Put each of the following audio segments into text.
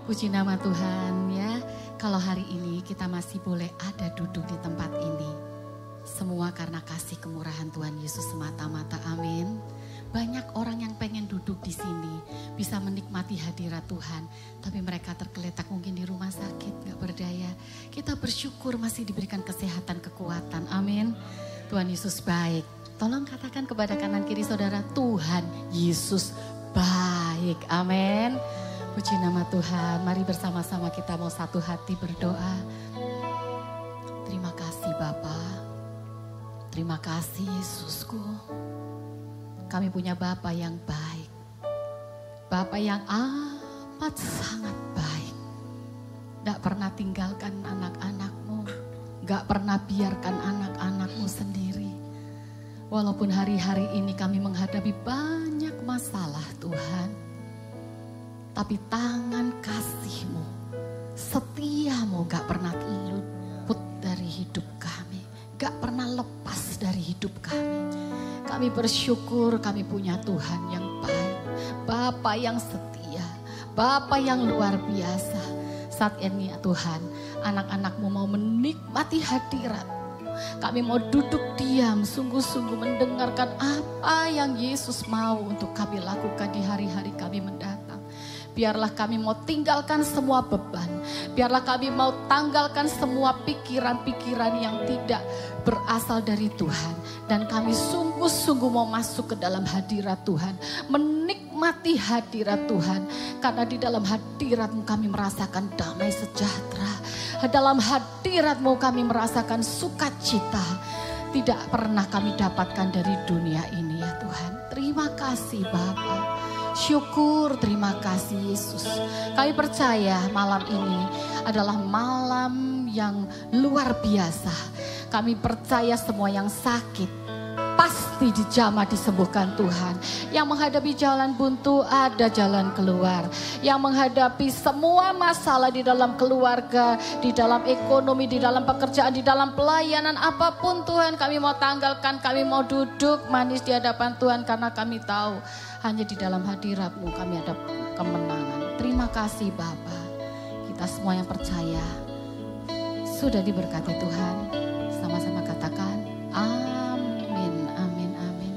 Puji nama Tuhan ya. Kalau hari ini kita masih boleh ada duduk di tempat ini. Semua karena kasih kemurahan Tuhan Yesus semata-mata. Amin. Banyak orang yang pengen duduk di sini, bisa menikmati hadirat Tuhan, tapi mereka tergeletak mungkin di rumah sakit, gak berdaya. Kita bersyukur masih diberikan kesehatan, kekuatan. Amin. Tuhan Yesus baik. Tolong katakan kepada kanan kiri saudara, Tuhan Yesus baik. Amin. Puji nama Tuhan. Mari bersama-sama kita mau satu hati berdoa. Terima kasih Bapa. Terima kasih Yesusku. Kami punya Bapa yang baik. Bapa yang amat sangat baik. Gak pernah tinggalkan anak-anakmu. Gak pernah biarkan anak-anakmu sendiri. Walaupun hari-hari ini kami menghadapi banyak masalah Tuhan. Tapi tangan kasih-Mu, setia-Mu gak pernah luput dari hidup kami. Gak pernah lepas dari hidup kami. Kami bersyukur kami punya Tuhan yang baik. Bapa yang setia, Bapa yang luar biasa. Saat ini Tuhan, anak-anak-Mu mau menikmati hadirat. Kami mau duduk diam, sungguh-sungguh mendengarkan apa yang Yesus mau untuk kami lakukan di hari-hari kami mendatang. Biarlah kami mau tinggalkan semua beban. Biarlah kami mau tanggalkan semua pikiran-pikiran yang tidak berasal dari Tuhan. Dan kami sungguh-sungguh mau masuk ke dalam hadirat Tuhan. Menikmati hadirat Tuhan. Karena di dalam hadirat-Mu kami merasakan damai sejahtera. Dalam hadirat-Mu kami merasakan sukacita. Tidak pernah kami dapatkan dari dunia ini ya Tuhan. Terima kasih Bapa. Syukur, terima kasih Yesus. Kami percaya malam ini adalah malam yang luar biasa. Kami percaya semua yang sakit pasti dijamah disembuhkan Tuhan. Yang menghadapi jalan buntu ada jalan keluar. Yang menghadapi semua masalah di dalam keluarga, di dalam ekonomi, di dalam pekerjaan, di dalam pelayanan apapun Tuhan kami mau tanggalkan. Kami mau duduk manis di hadapan Tuhan karena kami tahu hanya di dalam hadirat-Mu kami ada kemenangan. Terima kasih Bapa. Kita semua yang percaya sudah diberkati Tuhan. Sama-sama katakan amin, amin, amin.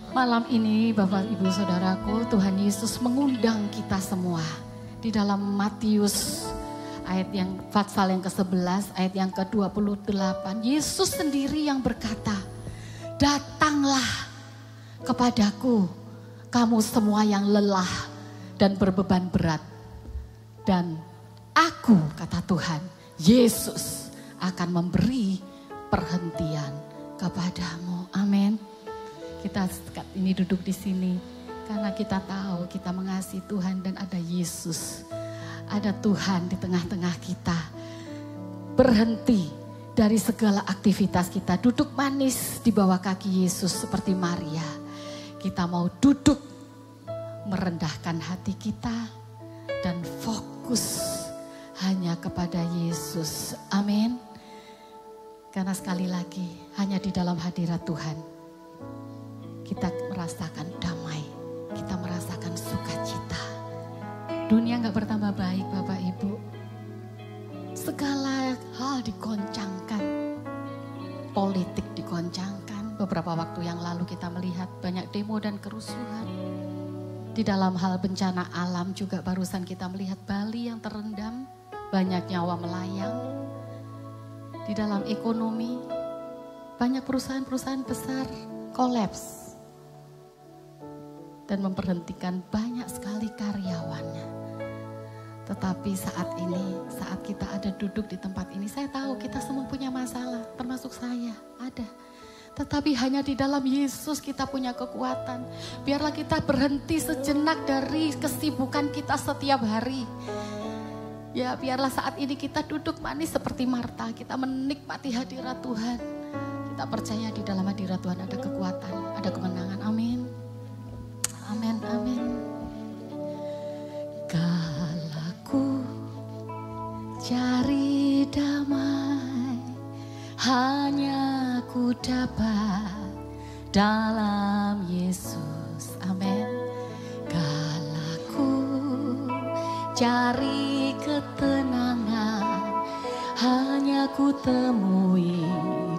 Malam ini Bapak Ibu Saudaraku, Tuhan Yesus mengundang kita semua. Di dalam Matius pasal yang ke-11 ayat yang ke-28. Yesus sendiri yang berkata, datanglah kepadaku kamu semua yang lelah dan berbeban berat. Dan aku, kata Tuhan, Yesus akan memberi perhentian kepadamu. Amin. Kita saat ini duduk di sini karena kita tahu kita mengasihi Tuhan dan ada Yesus. Ada Tuhan di tengah-tengah kita. Berhenti dari segala aktivitas kita. Duduk manis di bawah kaki Yesus seperti Maria. Kita mau duduk merendahkan hati kita dan fokus hanya kepada Yesus. Amin. Karena sekali lagi hanya di dalam hadirat Tuhan kita merasakan damai, kita merasakan sukacita. Dunia gak bertambah baik Bapak Ibu. Segala hal dikoncangkan, politik dikoncangkan. Beberapa waktu yang lalu kita melihat banyak demo dan kerusuhan. Di dalam hal bencana alam juga barusan kita melihat Bali yang terendam, banyak nyawa melayang. Di dalam ekonomi, banyak perusahaan-perusahaan besar kolaps. Dan memberhentikan banyak sekali karyawannya. Tetapi saat ini, saat kita ada duduk di tempat ini, saya tahu kita semua punya masalah, termasuk saya, ada. Tetapi hanya di dalam Yesus kita punya kekuatan. Biarlah kita berhenti sejenak dari kesibukan kita setiap hari. Ya biarlah saat ini kita duduk manis seperti Marta. Kita menikmati hadirat Tuhan. Kita percaya di dalam hadirat Tuhan ada kekuatan, ada kemenangan. Amin. Amin, amin. Kalaku cari damai, hanya ku dapat dalam Yesus. Amin. Kalaku cari ketenangan hanya ku temui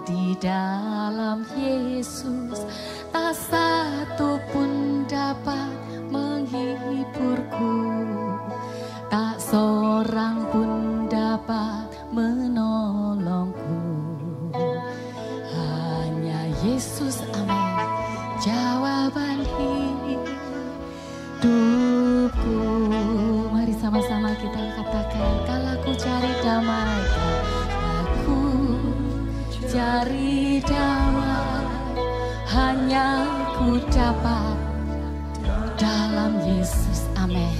di dalam Yesus. Tak satu pun dapat menghiburku, tak seorang pun dapat menolongku. Hanya Yesus, amin, jawaban hidupku. Mari sama-sama kita katakan, kalau ku cari damai, aku cari damai, hanya ku dapat dalam Yesus, amin.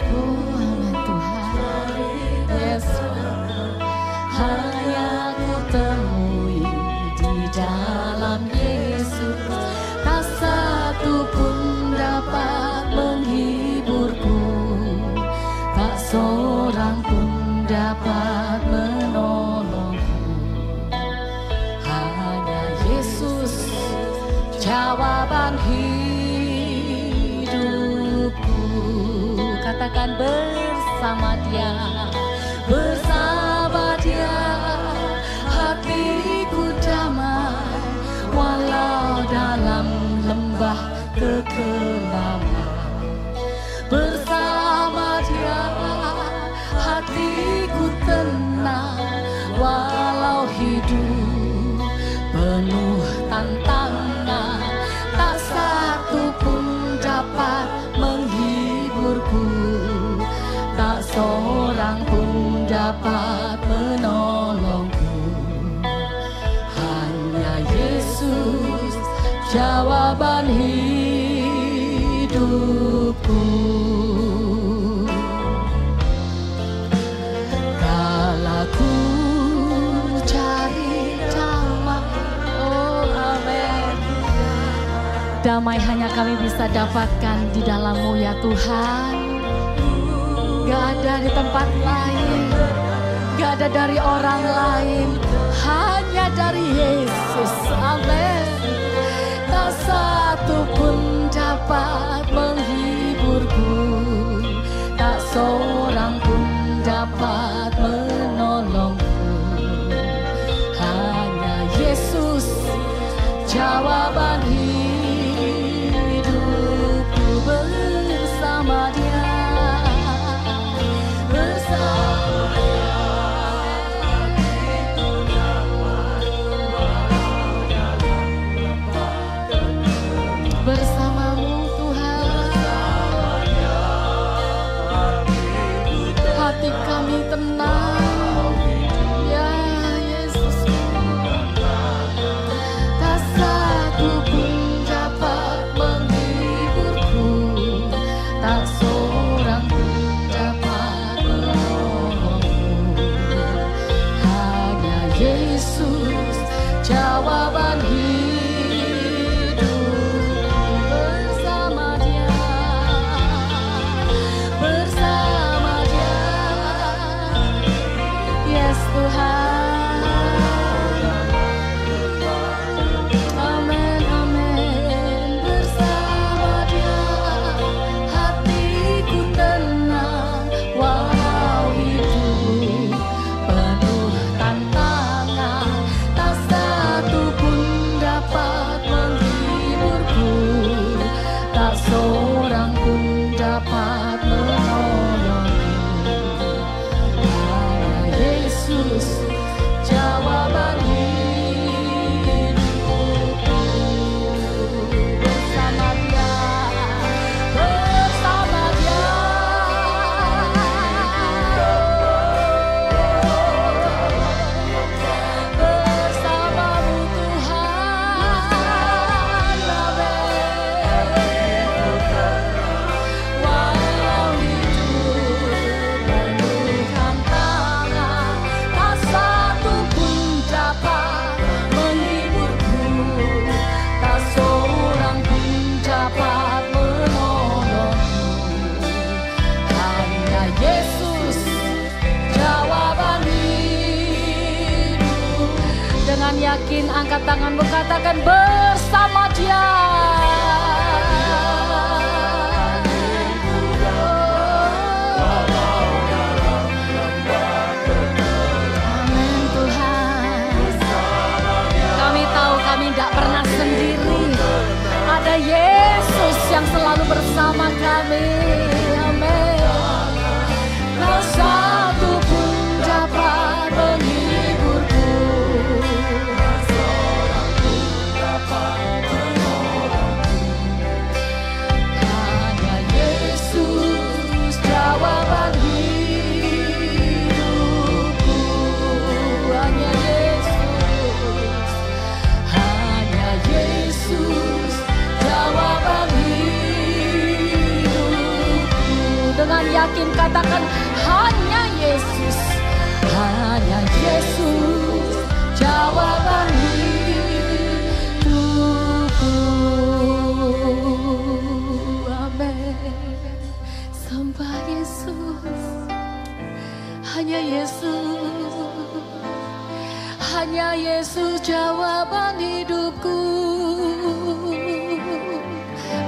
Oh amin Tuhan, Yesus, hanya ku temui di dalam Yesus. Tak satu pun dapat menghiburku, tak seorang pun dapat menolongku. Hanya Yesus, jawaban hidupku. Katakan, bersama Dia, bersama Dia hatiku damai, walau dalam lembah kekelaman. Bersama Dia hatiku tenang, walau hidup penuh tantangan. Tak satu pun dapat menghiburku, tak seorang pun dapat menolongku. Hanya Yesus, jawaban hidupku. Kalau ku cari damai, oh amin, damai hanya kami bisa dapatkan di dalam-Mu ya Tuhan. Gak ada di tempat lain, gak ada dari orang lain, hanya dari Yesus, amin. Tak satu pun dapat menghiburku, tak seorang pun dapat menolongku. Hanya Yesus, jawaban hidupku. Bersama Dia, bersama Dia, bersama-Mu Tuhan, hati kami tenang ya Yesus. Tak satu pun dapat menghiburku, tak seorang pun dapat menolongku. Hanya Yesus, jawaban hidup. Bersama Dia, bersama Dia, yes Tuhan, amin, amin. Bersama Dia hatiku tenang, walau hidup penuh tantangan. Tak satu pun dapat menghiburku, tak seorang pun dapat menolongku. Hanya Yesus, jawaban hidupku. Bersama Dia, bersama Dia, bersama-Mu Tuhan, walau hidup penuh tantangan. Tak satu pun dapat menghiburku, tak seorang pun dapat menolongku. Hanya Yesus, jawaban hidup. Dengan yakin angkat tanganmu, katakan, bersama Dia. amin, amin. Kau satu pun dapat menghiburku, seorang pun dapat menolongku. Hanya Yesus jawaban hidupku. Hanya Yesus, hanya Yesus jawaban hidupku. Dengan yakin katakan, hanya Yesus, hanya Yesus jawaban hidupku. Amin. Sembah Yesus, hanya Yesus, hanya Yesus jawaban hidupku.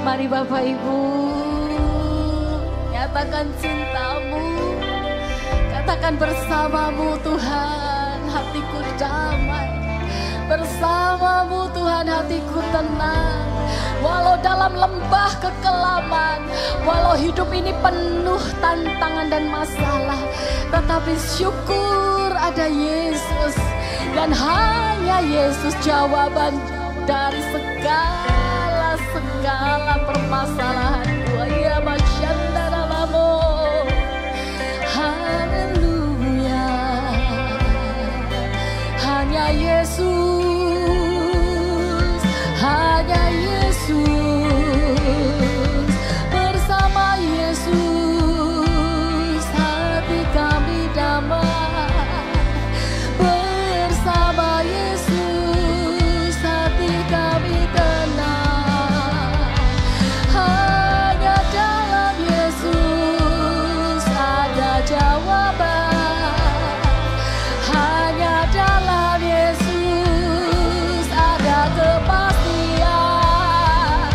Mari Bapak Ibu, nyatakan cintamu, katakan bersamamu Tuhan, hatiku damai. Bersamamu Tuhan, hatiku tenang. Walau dalam lembah kekelaman, walau hidup ini penuh tantangan dan masalah, tetapi syukur ada Yesus. Dan hanya Yesus jawaban dari segala permasalahanku. Ya masyandalamo, haleluya. Hanya Yesus, hanya Yesus. Bersama Yesus hati kami damai. Bersama Yesus hati kami tenang. Hanya dalam Yesus ada jawaban. Hanya dalam Yesus ada kepastian.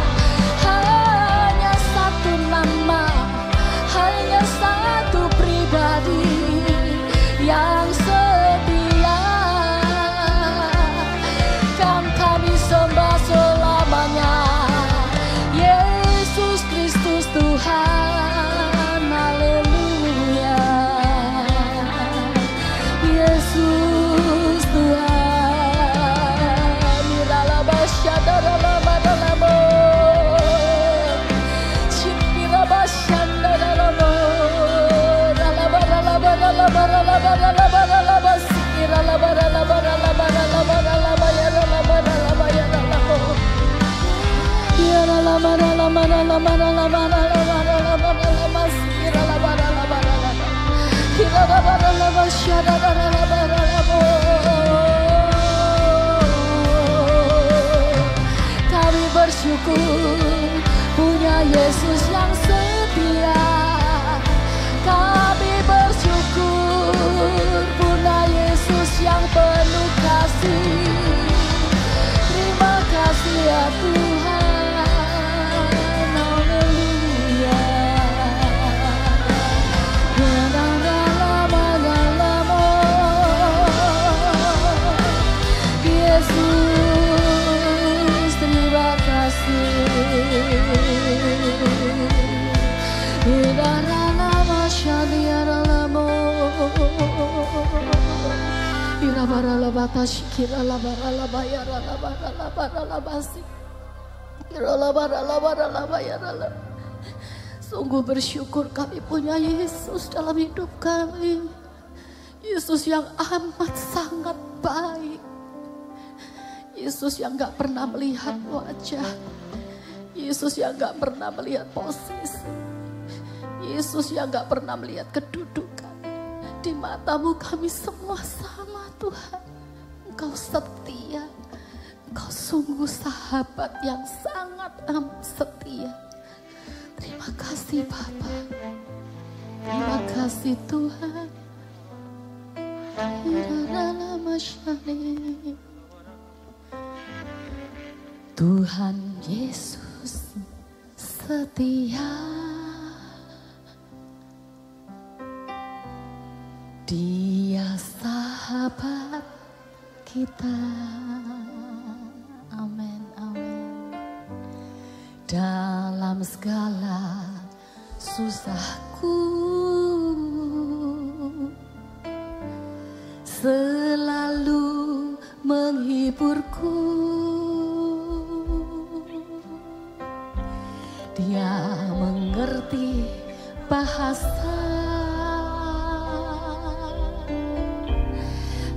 Hanya satu nama, hanya satu pribadi yang setia, kan kami sembah selamanya. Yesus Kristus Tuhan, haleluya. Yesus Tuhan, miralabasyadalalabadalabo, cikirabasyandadalabo, ralabaralabaralabaralabaralabaralaba, sikiralabaralabaralabaralabaralabayaralabaralabayaralabo. Yaralabaralabaralabaralabaralabaralabaralaba, sikiralabaralabaralaba, kiralabaralabasyadadalalabaralabo. Kami bersyukur punya Yesus yang setia. Kami bersyukur punya Yesus yang penuh kasih. Terima kasih ya Tuhan, haleluya. Yesus, terima kasih. Sungguh bersyukur kami punya Yesus dalam hidup kami. Yesus yang amat sangat baik. Yesus yang gak pernah melihat wajah. Yesus yang gak pernah melihat posisi. Yesus yang gak pernah melihat kedudukan. Di matamu kami semua sama Tuhan. Engkau setia. Engkau sungguh sahabat yang sangat amat setia. Terima kasih Bapa. Terima kasih Tuhan. Tuhan Yesus setia. Dia sahabat kita. Amin, amin. Dalam segala susahku selalu menghiburku. Dia mengerti bahasa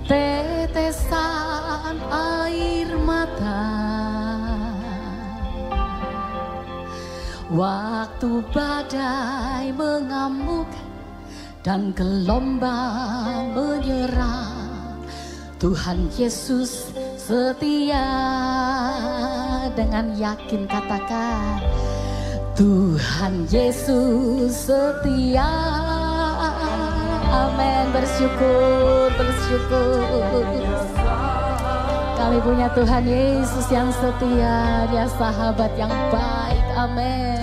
tetesan air mata waktu badai mengamuk dan gelombang menyerang. Tuhan Yesus setia. Dengan yakin katakan, Tuhan Yesus setia. Amin. Bersyukur, bersyukur. Kami punya Tuhan Yesus yang setia. Dia sahabat yang baik. Amin.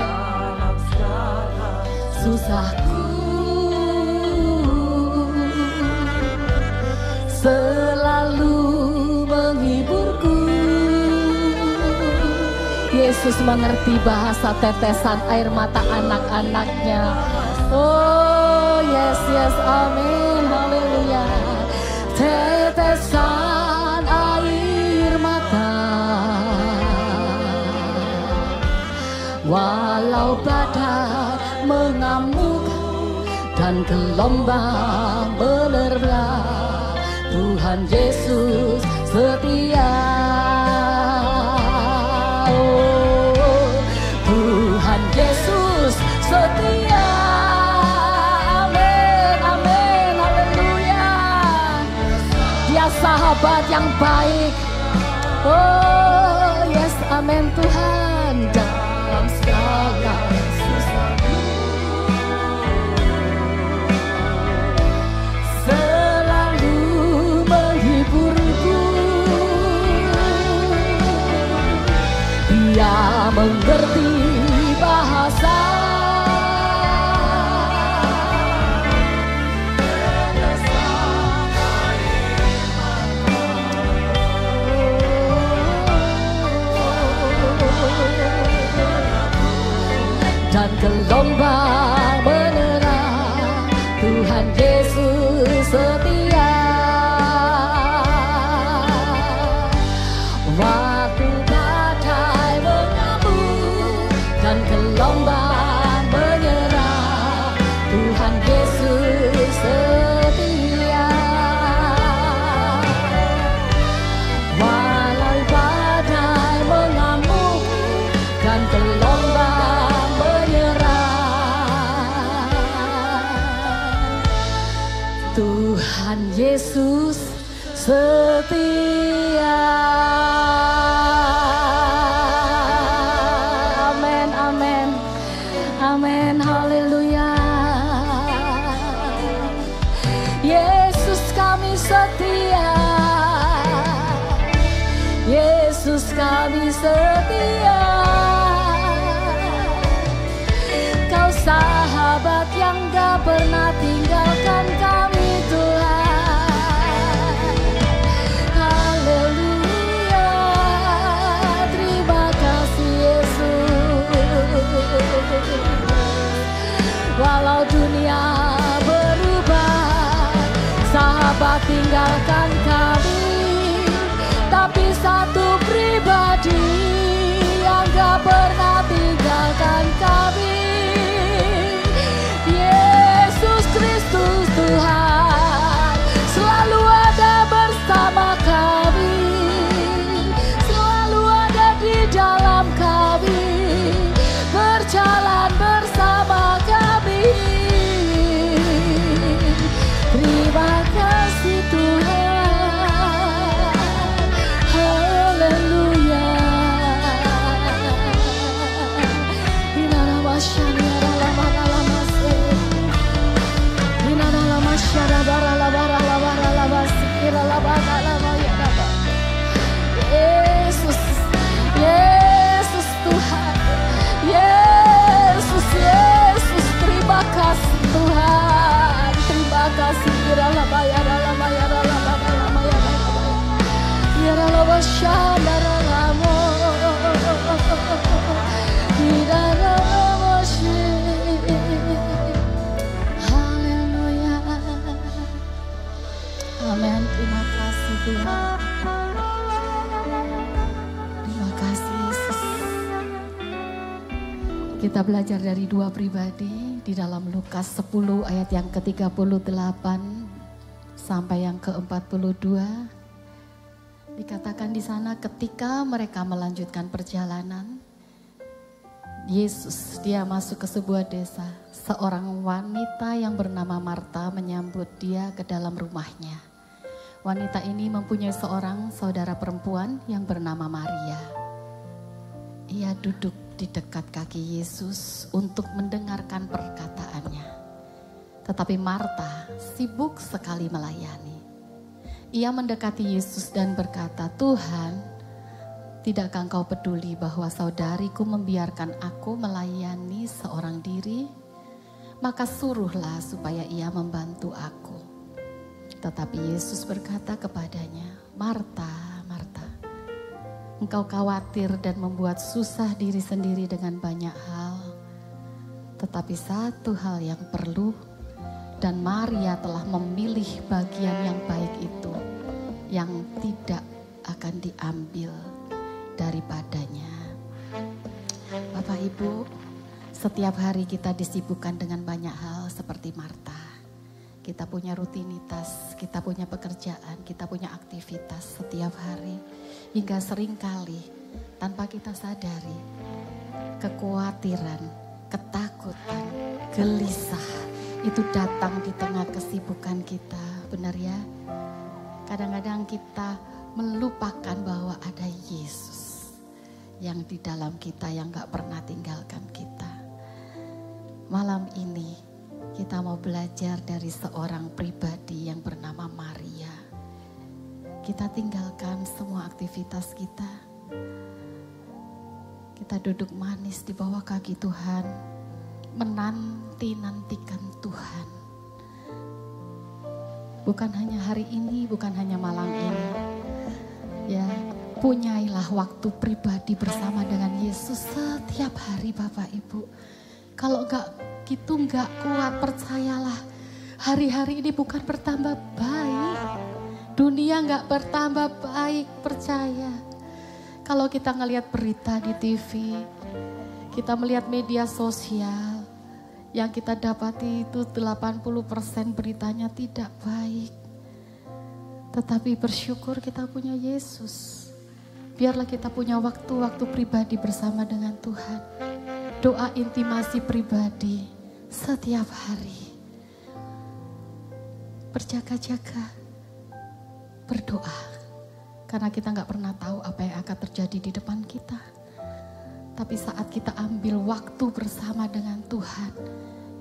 Susahku selalu menghiburku. Yesus mengerti bahasa tetesan air mata anak-anaknya. Oh yes, yes, amin, haleluya. Tetesan air mata walau badai mengamuk dan gelombang menerjang, Tuhan Yesus setia. Oh, Tuhan Yesus setia. Amin, amin, haleluya. Dia sahabat yang baik. Oh yes, amin Tuhan. Dalam segala susahku selalu menghiburku. Dia mengerti bahasa dan gelombang menerang, Tuhan Yesus setia. Waktu badai mengamuk dan gelombang menyerang, Tuhan Yesus setia. Walau badai mengamuk dan gelombang menyerang, Tuhan Yesus setia. Amin, amin, amin, haleluya. Yesus kami setia, Yesus kami setia. Kau sahabat yang gak pernah tinggalkan kami Tuhan. Haleluya, terima kasih Yesus. Walau dunia berubah, sahabat tinggalkan kami, tapi satu pribadi yang gak pernah tinggalkan kami, Yesus Kristus Tuhan, selalu ada bersama kami, selalu ada di dalam kami, berjalan bersama kami. Terima kasih Tuhan, haleluya. Yesus, Yesus Tuhan, Yesus, Yesus, terima kasih Tuhan, terima kasih. Kita belajar dari dua pribadi di dalam Lukas 10 ayat yang ke-38 sampai yang ke-42. Dikatakan di sana ketika mereka melanjutkan perjalanan, Yesus dia masuk ke sebuah desa. Seorang wanita yang bernama Marta menyambut dia ke dalam rumahnya. Wanita ini mempunyai seorang saudara perempuan yang bernama Maria. Ia duduk di dekat kaki Yesus untuk mendengarkan perkataannya. Tetapi Marta sibuk sekali melayani. Ia mendekati Yesus dan berkata, "Tuhan, tidakkah Engkau peduli bahwa saudariku membiarkan aku melayani seorang diri? Maka suruhlah supaya ia membantu aku." Tetapi Yesus berkata kepadanya, "Marta, Marta, engkau khawatir dan membuat susah diri sendiri dengan banyak hal. Tetapi satu hal yang perlu, dan Maria telah memilih bagian yang baik itu, yang tidak akan diambil daripadanya." Bapak Ibu, setiap hari kita disibukkan dengan banyak hal seperti Marta. Kita punya rutinitas, kita punya pekerjaan, kita punya aktivitas setiap hari. Hingga seringkali tanpa kita sadari, kekhawatiran, ketakutan, gelisah itu datang di tengah kesibukan kita. Benar ya? Kadang-kadang kita melupakan bahwa ada Yesus yang di dalam kita, yang gak pernah tinggalkan kita. Malam ini kita mau belajar dari seorang pribadi yang bernama Maria. Kita tinggalkan semua aktivitas kita. Kita duduk manis di bawah kaki Tuhan, menanti-nantikan Tuhan. Bukan hanya hari ini, bukan hanya malam ini. Ya, punyailah waktu pribadi bersama dengan Yesus setiap hari Bapak Ibu. Kalau gitu nggak kuat, percayalah, hari-hari ini bukan bertambah baik. Dunia nggak bertambah baik, percaya. Kalau kita ngelihat berita di TV, kita melihat media sosial, yang kita dapati itu 80% beritanya tidak baik. Tetapi bersyukur kita punya Yesus. Biarlah kita punya waktu-waktu pribadi bersama dengan Tuhan. Doa intimasi pribadi setiap hari. Berjaga-jaga, berdoa. Karena kita gak pernah tahu apa yang akan terjadi di depan kita. Tapi saat kita ambil waktu bersama dengan Tuhan,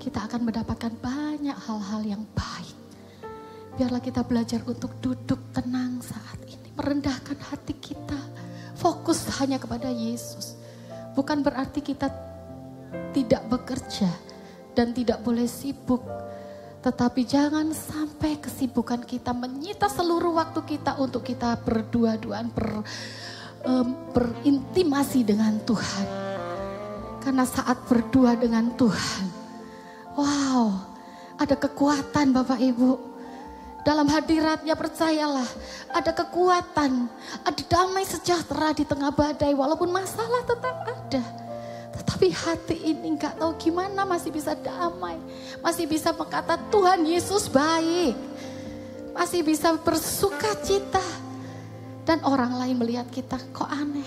kita akan mendapatkan banyak hal-hal yang baik. Biarlah kita belajar untuk duduk tenang saat ini, merendahkan hati kita, fokus hanya kepada Yesus. Bukan berarti kita tidak bekerja dan tidak boleh sibuk. Tetapi jangan sampai kesibukan kita menyita seluruh waktu kita untuk kita berdua-duaan, berintimasi dengan Tuhan. Karena saat berdua dengan Tuhan, wow, ada kekuatan Bapak Ibu. Dalam hadiratnya percayalah, ada kekuatan, ada damai sejahtera di tengah badai. Walaupun masalah tetap ada. Tetapi hati ini gak tahu gimana masih bisa damai. Masih bisa berkata Tuhan Yesus baik. Masih bisa bersuka cita. Dan orang lain melihat kita kok aneh.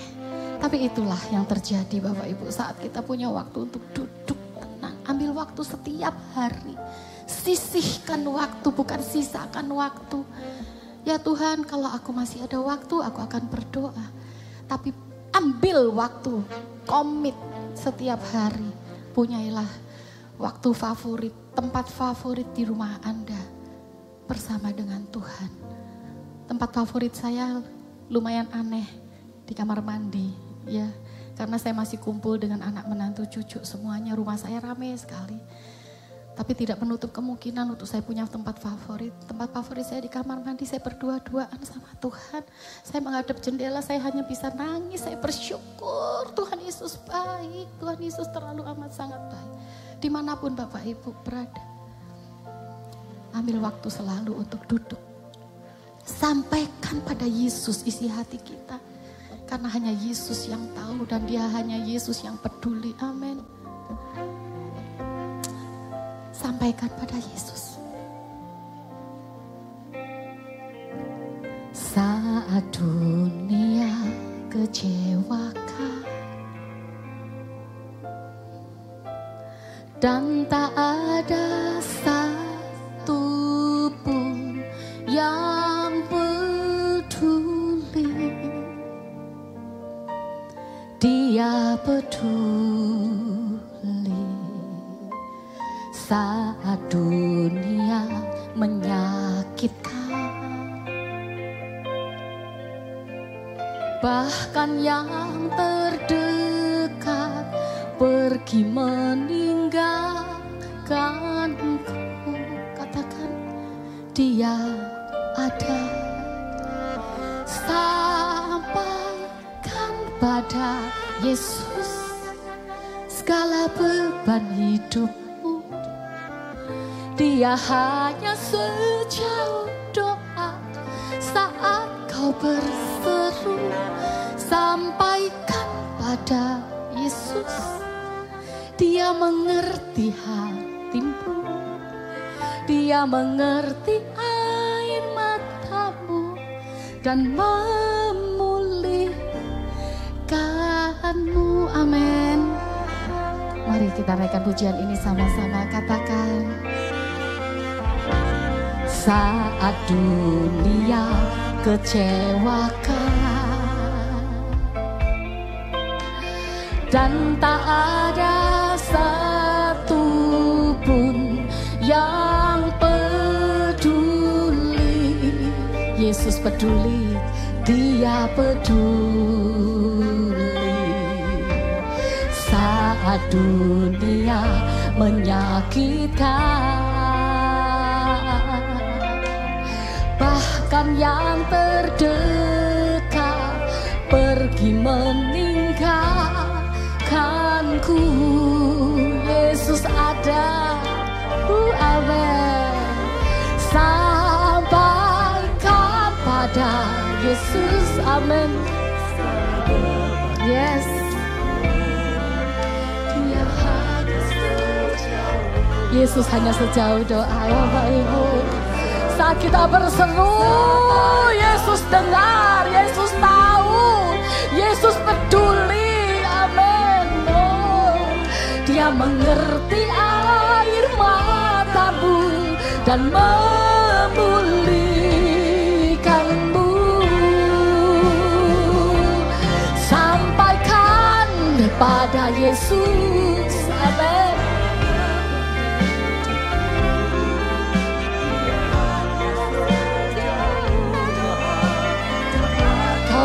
Tapi itulah yang terjadi Bapak Ibu saat kita punya waktu untuk duduk tenang. Ambil waktu setiap hari. Sisihkan waktu, bukan sisakan waktu. Ya Tuhan, kalau aku masih ada waktu aku akan berdoa. Tapi ambil waktu, komit. Setiap hari punyailah waktu favorit, tempat favorit di rumah Anda bersama dengan Tuhan. Tempat favorit saya lumayan aneh di kamar mandi, ya, karena saya masih kumpul dengan anak menantu cucu semuanya. Rumah saya ramai sekali. Tapi tidak menutup kemungkinan untuk saya punya tempat favorit. Tempat favorit saya di kamar mandi, saya berdua-duaan sama Tuhan. Saya menghadap jendela, saya hanya bisa nangis, saya bersyukur. Tuhan Yesus baik, Tuhan Yesus terlalu amat sangat baik. Dimanapun Bapak Ibu berada. Ambil waktu selalu untuk duduk. Sampaikan pada Yesus isi hati kita. Karena hanya Yesus yang tahu dan dia hanya Yesus yang peduli. Amin. Sampaikan pada Yesus. Saat dunia kecewakan dan tak ada satu pun yang peduli, Dia peduli. Saat dunia menyakitkan, bahkan yang terdekat pergi meninggalkanku, katakan Dia ada. Sampaikan pada Yesus segala beban hidupmu. Dia hanya sejauh doa saat kau berseru. Sampaikan pada Yesus, Dia mengerti hatimu. Dia mengerti air matamu dan memulihkanmu. Amin. Mari kita naikkan pujian ini sama-sama, katakan. Saat dunia kecewakan dan tak ada satu pun yang peduli, Yesus peduli, Dia peduli. Saat dunia menyakitkan, bahkan yang terdekat pergi meninggalkanku, Yesus ada. Amin. Sampaikan pada Yesus. Amin. Yes. Dia hanya sejauh, Yesus hanya sejauh doa, Bapak Ibu. Saat kita berseru, Yesus dengar, Yesus tahu, Yesus peduli. Amin. Oh, Dia mengerti air matamu dan memulihkanmu. Sampaikan pada Yesus. Amin.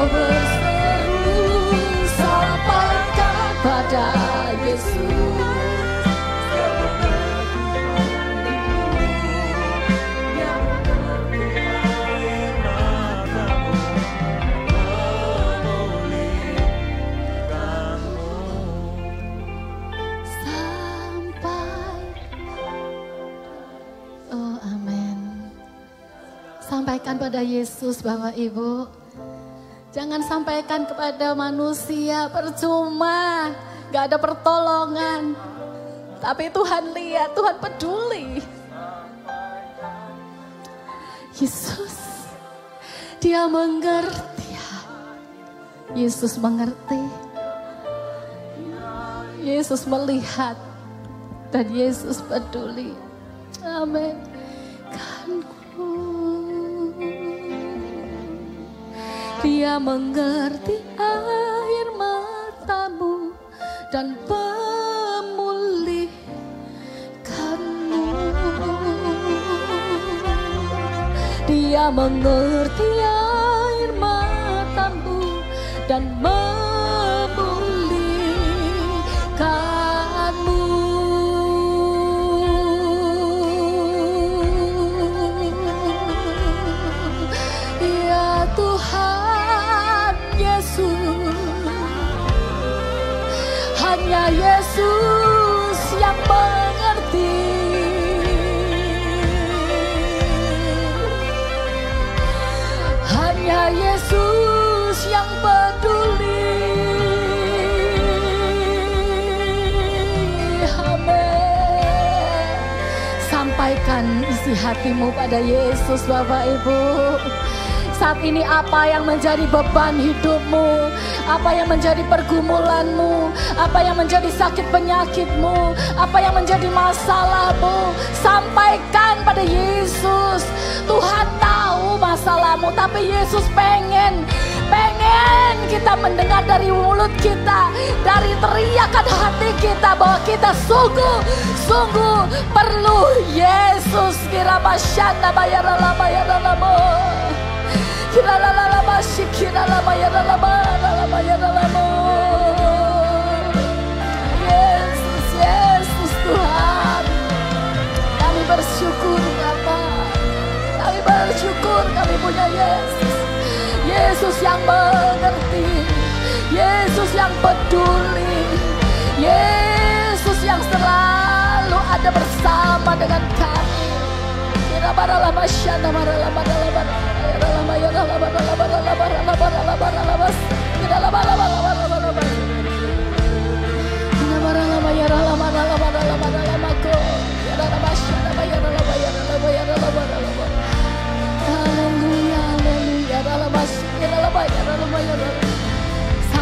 Berseru, sampaikan pada Yesus. Oh, amin. Sampaikan pada Yesus, Bapak Ibu. Jangan sampaikan kepada manusia, percuma, gak ada pertolongan. Tapi Tuhan lihat, Tuhan peduli. Yesus, Dia mengerti. Yesus mengerti. Yesus melihat. Dan Yesus peduli. Amin. Dia mengerti air matamu dan memulihkanmu. Dia mengerti air matamu dan memulihkanmu. Ya Tuhan Yesus, hanya Yesus yang mengerti. Hanya Yesus yang peduli. Sampaikan isi hatimu pada Yesus, Bapak Ibu. Saat ini apa yang menjadi beban hidupmu, apa yang menjadi pergumulanmu, apa yang menjadi sakit penyakitmu, apa yang menjadi masalahmu, sampaikan pada Yesus. Tuhan tahu masalahmu, tapi Yesus pengen kita mendengar dari mulut kita, dari teriakan hati kita, bahwa kita sungguh perlu Yesus. Kira masyana bayarala bayaralamo, kira lala masih kira lama bayaralamo. Yesus Tuhan, kami bersyukur Bapa, kami bersyukur kami punya Yesus yang mengerti, Yesus yang peduli, Yesus yang selalu ada bersama dengan kami. Kira barala masyana barala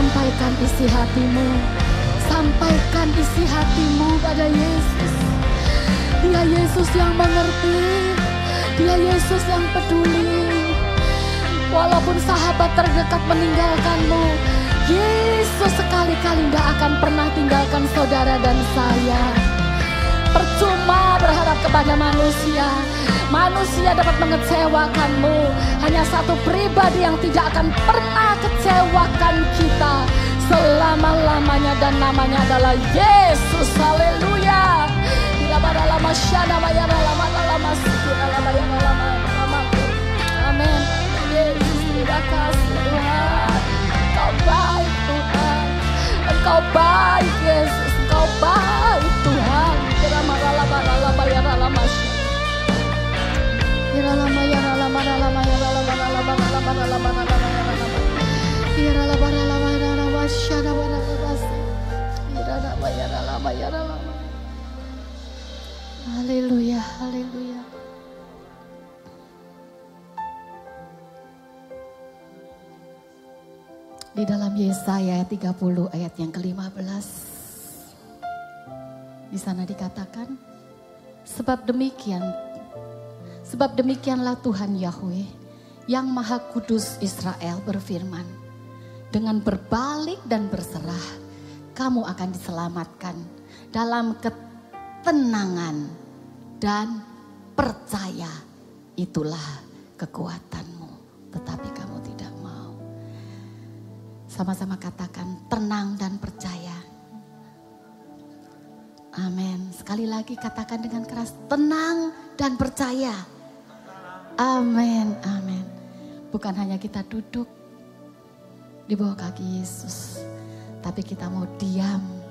sampaikan isi hatimu, sampaikan isi hatimu pada Yesus. Dia Yesus yang mengerti, Dia Yesus yang peduli. Walaupun sahabat terdekat meninggalkanmu, Yesus sekali-kali tidak akan pernah tinggalkan saudara dan saya. Percuma berharap kepada manusia, manusia dapat mengecewakanmu. Hanya satu pribadi yang tidak akan pernah kecewakan kita selama-lamanya, dan namanya adalah Yesus. Haleluya. Amin. Yesus, terima kasih Tuhan. Engkau baik Tuhan, Engkau baik Yesus, Engkau baik Tuhan. Haleluya, haleluya. Di dalam Yesaya 30 ayat yang ke-15, di sana dikatakan, sebab demikianlah Tuhan Yahweh yang Maha Kudus Israel berfirman, dengan berbalik dan berserah kamu akan diselamatkan dalam ketenangan dan percaya, itulah kekuatanmu, tetapi kamu tidak mau. Sama-sama katakan tenang dan percaya. Amin. Sekali lagi katakan dengan keras, tenang dan percaya. Amin, amin. Bukan hanya kita duduk di bawah kaki Yesus, tapi kita mau diam.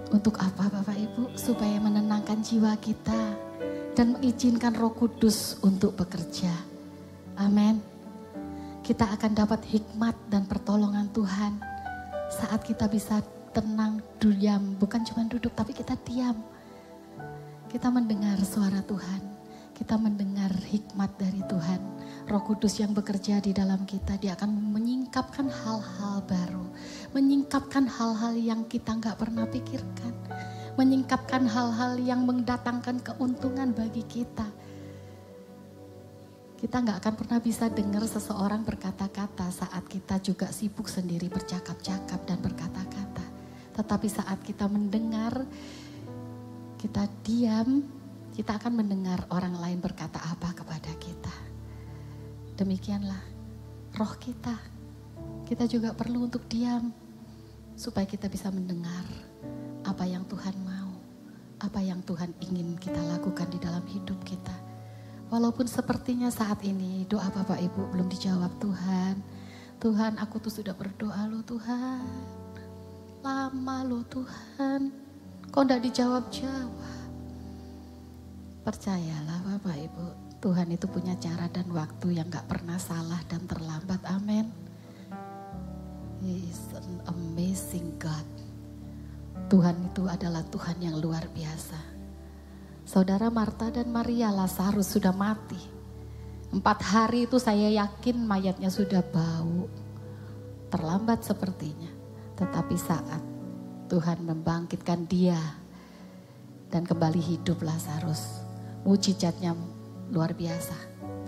Untuk apa Bapak Ibu? Supaya menenangkan jiwa kita dan mengizinkan Roh Kudus untuk bekerja. Amin. Kita akan dapat hikmat dan pertolongan Tuhan saat kita bisa tenang, diam. Bukan cuma duduk, tapi kita diam. Kita mendengar suara Tuhan, kita mendengar hikmat dari Tuhan. Roh Kudus yang bekerja di dalam kita, Dia akan menyingkapkan hal-hal baru, menyingkapkan hal-hal yang kita nggak pernah pikirkan, menyingkapkan hal-hal yang mendatangkan keuntungan bagi kita. Kita nggak akan pernah bisa dengar seseorang berkata-kata saat kita juga sibuk sendiri bercakap-cakap dan berkata-kata. Tetapi saat kita mendengar, kita diam, kita akan mendengar orang lain berkata apa kepada kita. Demikianlah roh kita. Kita juga perlu untuk diam supaya kita bisa mendengar apa yang Tuhan mau, apa yang Tuhan ingin kita lakukan di dalam hidup kita. Walaupun sepertinya saat ini doa Bapak Ibu belum dijawab Tuhan. Tuhan, aku tuh sudah berdoa loh Tuhan. Lama loh Tuhan. Kok enggak dijawab-jawab? Percayalah Bapak Ibu, Tuhan itu punya cara dan waktu yang gak pernah salah dan terlambat. Amin. He is an amazing God. Tuhan itu adalah Tuhan yang luar biasa. Saudara Marta dan Maria, Lazarus sudah mati. 4 hari itu saya yakin mayatnya sudah bau. Terlambat sepertinya. Tetapi saat Tuhan membangkitkan dia dan kembali hidup Lazarus, mujizatnya luar biasa.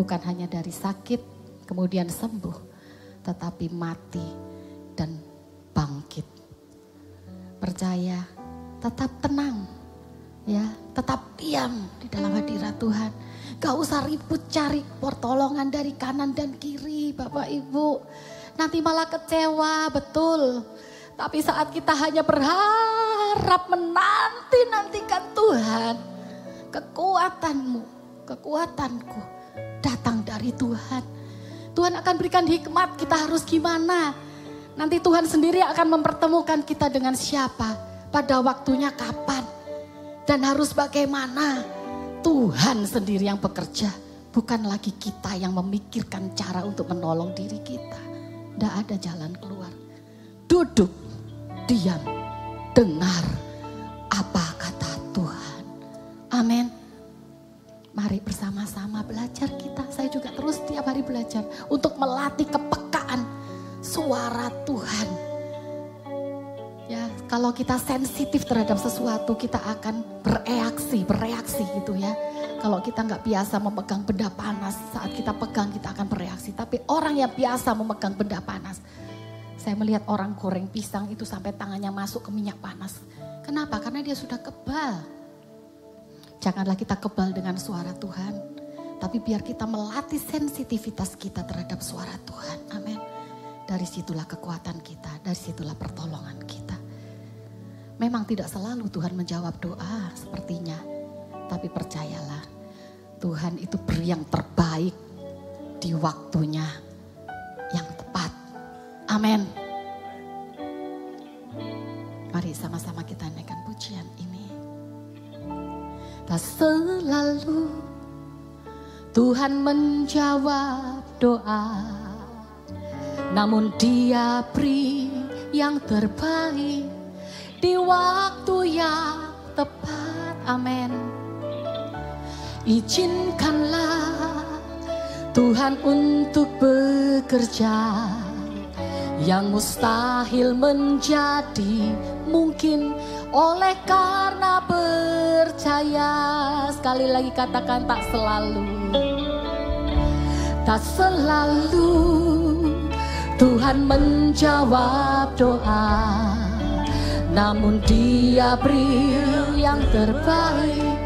Bukan hanya dari sakit kemudian sembuh, tetapi mati dan bangkit. Percaya, tetap tenang, ya, tetap diam di dalam hadirat Tuhan. Gak usah ribut cari pertolongan dari kanan dan kiri, Bapak Ibu. Nanti malah kecewa, betul. Tapi saat kita hanya berharap menanti-nantikan Tuhan, kekuatanmu, kekuatanku datang dari Tuhan. Tuhan akan berikan hikmat kita harus gimana. Nanti Tuhan sendiri akan mempertemukan kita dengan siapa, pada waktunya kapan, dan harus bagaimana. Tuhan sendiri yang bekerja, bukan lagi kita yang memikirkan cara untuk menolong diri kita. Tidak ada jalan keluar. Duduk, diam, dengar apa kata Tuhan. Amin. Mari bersama-sama belajar kita. Saya juga terus tiap hari belajar untuk melatih kepekaan suara Tuhan. Ya, kalau kita sensitif terhadap sesuatu, kita akan bereaksi gitu ya. Kalau kita nggak biasa memegang benda panas, saat kita pegang kita akan bereaksi. Tapi orang yang biasa memegang benda panas, saya melihat orang goreng pisang itu sampai tangannya masuk ke minyak panas. Kenapa? Karena dia sudah kebal. Janganlah kita kebal dengan suara Tuhan, tapi biar kita melatih sensitivitas kita terhadap suara Tuhan. Amin. Dari situlah kekuatan kita, dari situlah pertolongan kita. Memang tidak selalu Tuhan menjawab doa sepertinya. Tapi percayalah, Tuhan itu beri yang terbaik di waktunya yang tepat. Amin. Mari sama-sama kita naikkan pujian ini. Tak selalu Tuhan menjawab doa, namun Dia beri yang terbaik di waktu yang tepat. Amin. Izinkanlah Tuhan untuk bekerja, yang mustahil menjadi mungkin oleh karena percaya. Sekali lagi katakan, tak selalu. Tak selalu Tuhan menjawab doa, namun Dia beri yang terbaik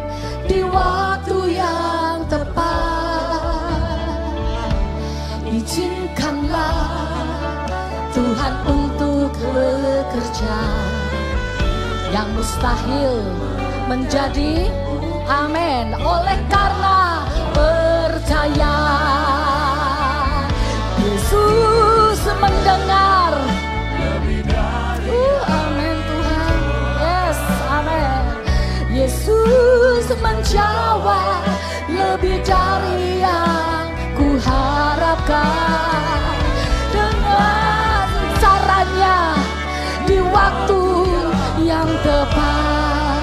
di waktu yang tepat. Izinkanlah Tuhan untuk bekerja, yang mustahil menjadi amin oleh karena percaya. Yesus mendengar. Amin Tuhan. Yes, amin. Yesus menjawab lebih dari yang ku harapkan. Dengan caranya di waktu yang tepat,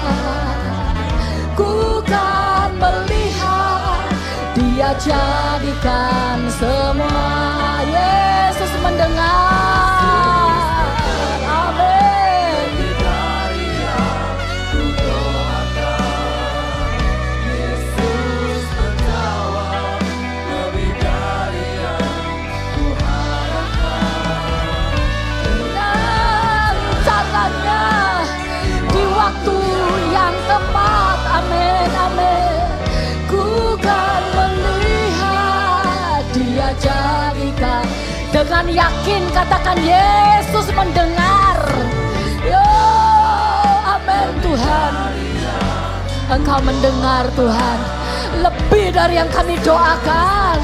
ku kan melihat Dia jadikan semua. Yesus mendengar. Amin. Yesus menjawab lebih dari yang ku harapkan. Dan caranya di waktu yang tepat. Amin, amin. Ku kan melihat Dia jadikan. Dengan yakin katakan, Yesus mendengar. Yo, amin Tuhan. Engkau mendengar Tuhan, lebih dari yang kami doakan.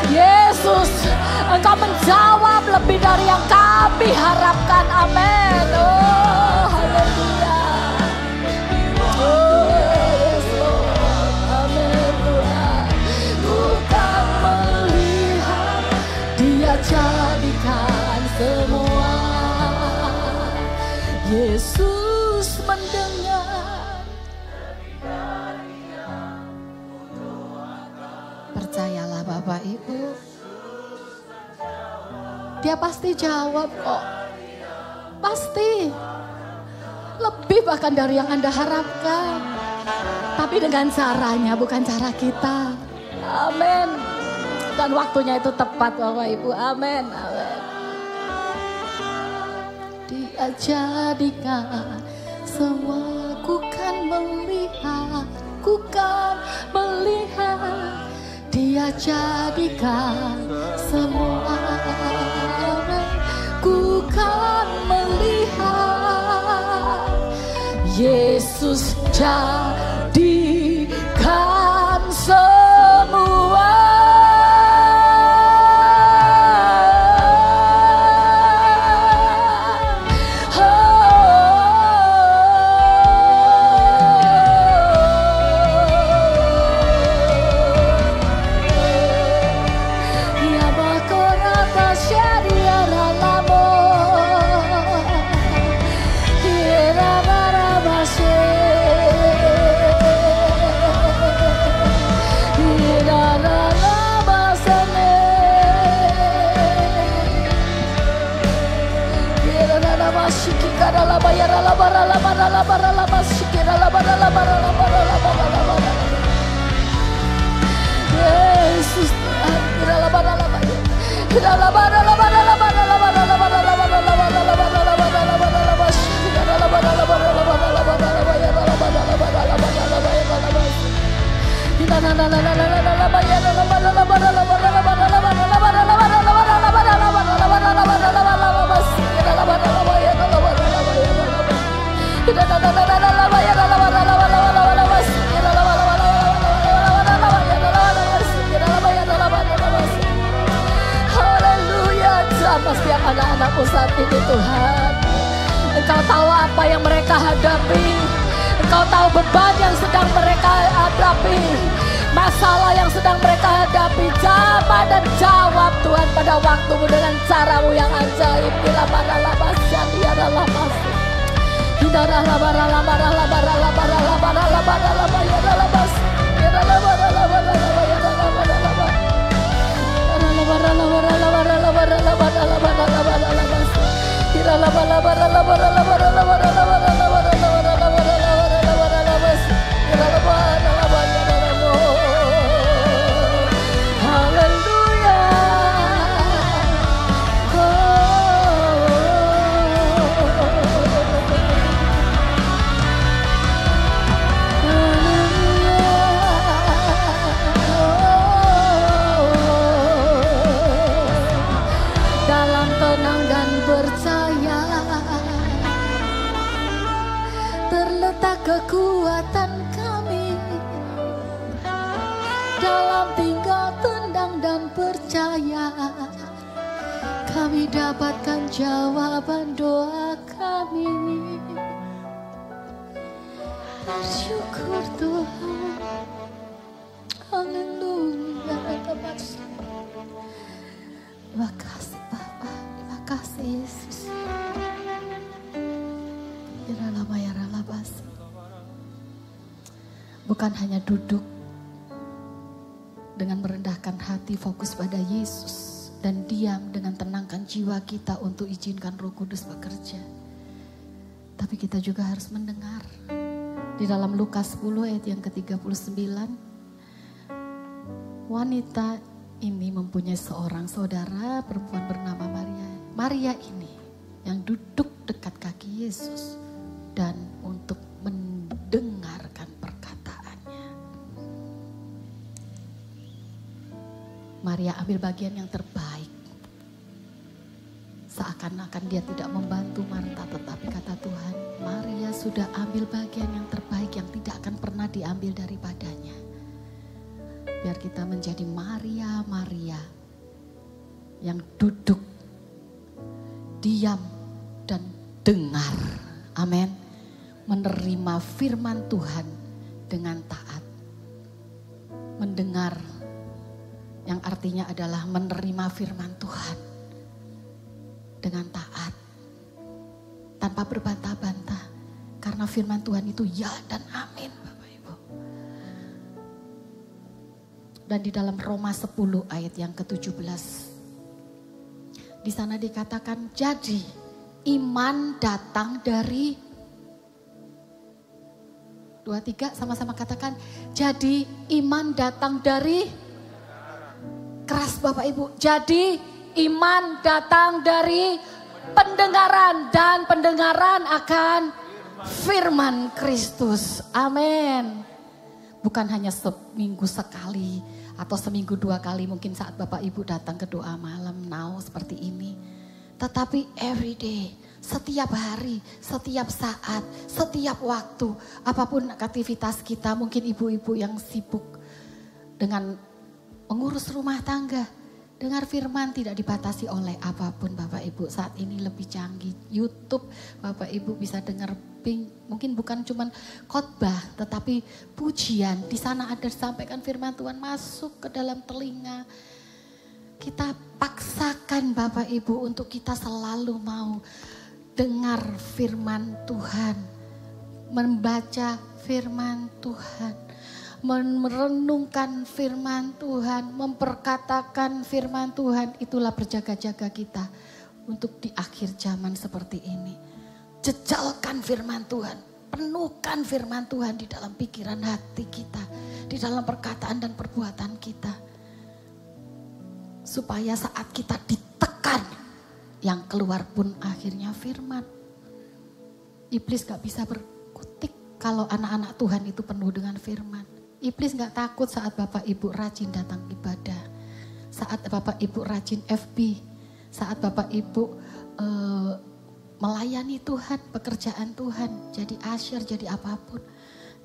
Yesus, Engkau menjawab lebih dari yang kami harapkan. Amin. Oh, haleluya. Oh, Yesus. Amin Tuhan. Bukan melihat Dia jadikan semua. Yesus mendengar. Percayalah Bapak Ibu. Dia pasti jawab kok. Pasti. Lebih bahkan dari yang Anda harapkan. Tapi dengan caranya, bukan cara kita. Amin. Dan waktunya itu tepat Bapak Ibu. Amin. Amin. Dia jadikan semua, ku kan melihat. Ku kan melihat. Dia jadikan semua, ku kan melihat. Yesus jadikan semua. Yesus setiap anak-anakmu saat ini Tuhan. Engkau tahu apa yang mereka hadapi. Engkau tahu beban yang sedang mereka hadapi. Masalah yang sedang mereka hadapi. Jawab dan jawab Tuhan pada waktumu dengan caramu yang ajaib. Bila maralah basya diadalah masih. Hidaralah baralah baralah baralah baralah baralah baralah baralah basya. Hidaralah baralah baralah baralah baralah baralah. Kekuatan kami dalam tinggal tenang dan percaya, kami dapatkan jawaban doa kami. Bersyukur Tuhan. Haleluya. Terima kasih Bapa, terima kasih Yesus. Bukan hanya duduk dengan merendahkan hati, fokus pada Yesus, dan diam dengan tenangkan jiwa kita untuk izinkan Roh Kudus bekerja. Tapi kita juga harus mendengar. Di dalam Lukas 10 ayat yang ke-39, wanita ini mempunyai seorang saudara perempuan bernama Maria. Maria ini yang duduk dekat kaki Yesus dan untuk mendengarkan perkataannya. Maria ambil bagian yang terbaik. Seakan-akan dia tidak membantu Marta, tetapi kata Tuhan, Maria sudah ambil bagian yang terbaik yang tidak akan pernah diambil daripadanya. Biar kita menjadi Maria yang duduk, diam dan dengar. Amin. Menerima firman Tuhan dengan taat. Mendengar yang artinya adalah menerima firman Tuhan dengan taat. Tanpa berbantah-bantah. Karena firman Tuhan itu ya dan amin, Bapak Ibu. Dan di dalam Roma 10 ayat yang ke-17. Di sana dikatakan, jadi iman datang dari 2-3 sama-sama katakan, jadi iman datang dari keras Bapak Ibu. Jadi iman datang dari pendengaran dan pendengaran akan firman Kristus. Amin. Bukan hanya seminggu sekali atau seminggu 2 kali mungkin saat Bapak Ibu datang ke doa malam now seperti ini. Tetapi every day, setiap hari, setiap saat, setiap waktu, apapun aktivitas kita, mungkin ibu-ibu yang sibuk dengan mengurus rumah tangga, dengar firman tidak dibatasi oleh apapun Bapak Ibu. Saat ini lebih canggih YouTube, Bapak Ibu bisa dengar mungkin bukan cuma khotbah tetapi pujian. Di sana ada disampaikan firman Tuhan masuk ke dalam telinga. Kita paksakan Bapak Ibu untuk kita selalu mau dengar firman Tuhan, membaca firman Tuhan, merenungkan firman Tuhan, memperkatakan firman Tuhan. Itulah berjaga-jaga kita untuk di akhir zaman seperti ini. Jejalkan firman Tuhan, penuhkan firman Tuhan di dalam pikiran hati kita, di dalam perkataan dan perbuatan kita. Supaya saat kita ditekan, yang keluar pun akhirnya firman. Iblis gak bisa berkutik kalau anak-anak Tuhan itu penuh dengan firman. Iblis gak takut saat Bapak Ibu rajin datang ibadah. Saat Bapak Ibu rajin FB. Saat Bapak Ibu melayani Tuhan, pekerjaan Tuhan. Jadi asyir, jadi apapun.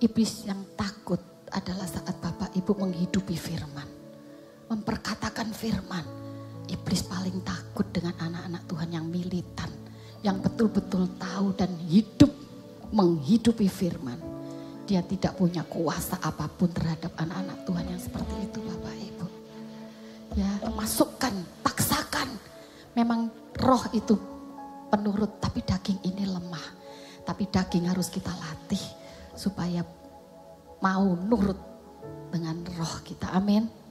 Iblis yang takut adalah saat Bapak Ibu menghidupi firman. Memperkatakan firman. Iblis paling takut dengan anak-anak Tuhan yang militan. Yang betul-betul tahu dan hidup menghidupi firman. Dia tidak punya kuasa apapun terhadap anak-anak Tuhan yang seperti itu Bapak Ibu. Ya, masukkan, paksakan. Memang roh itu penurut, tapi daging ini lemah. Tapi daging harus kita latih supaya mau nurut dengan roh kita. Amin.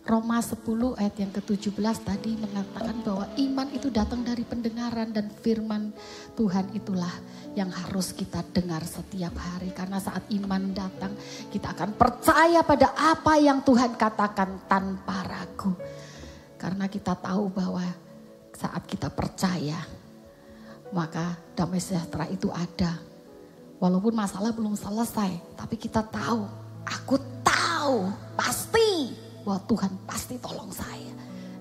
Roma 10 ayat yang ke-17 tadi mengatakan bahwa iman itu datang dari pendengaran dan firman Tuhan itulah yang harus kita dengar setiap hari. Karena saat iman datang kita akan percaya pada apa yang Tuhan katakan tanpa ragu. Karena kita tahu bahwa saat kita percaya maka damai sejahtera itu ada. Walaupun masalah belum selesai, tapi kita tahu, aku tahu pasti bahwa Tuhan pasti tolong saya.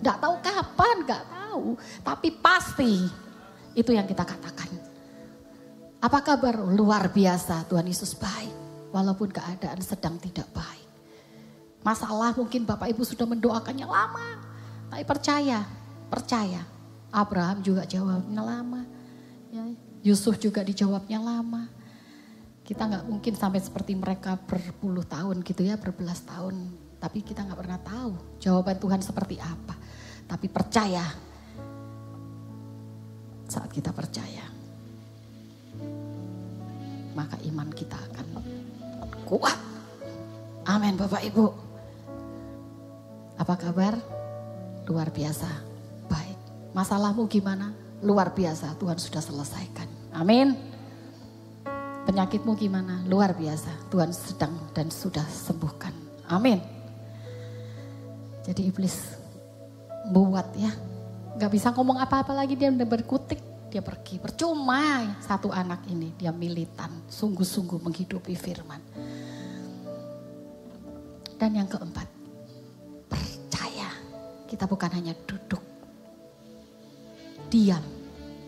Gak tahu kapan, gak tahu. Tapi pasti itu yang kita katakan. Apa kabar? Luar biasa, Tuhan Yesus baik. Walaupun keadaan sedang tidak baik. Masalah mungkin Bapak Ibu sudah mendoakannya lama. Tapi percaya. Abraham juga jawabnya lama. Ya, Yusuf juga dijawabnya lama. Kita gak mungkin sampai seperti mereka berpuluh tahun gitu ya, berbelas tahun. Tapi kita gak pernah tahu jawaban Tuhan seperti apa. Tapi percaya. Saat kita percaya, maka iman kita akan kuat. Amin Bapak Ibu. Apa kabar? Luar biasa. Baik. Masalahmu gimana? Luar biasa. Tuhan sudah selesaikan. Amin. Penyakitmu gimana? Luar biasa. Tuhan sedang dan sudah sembuhkan. Amin. Jadi iblis buat ya. Gak bisa ngomong apa-apa lagi, dia udah berkutik. Dia pergi. Percuma satu anak ini. Dia militan. Sungguh-sungguh menghidupi firman. Dan yang keempat. Percaya. Kita bukan hanya duduk. Diam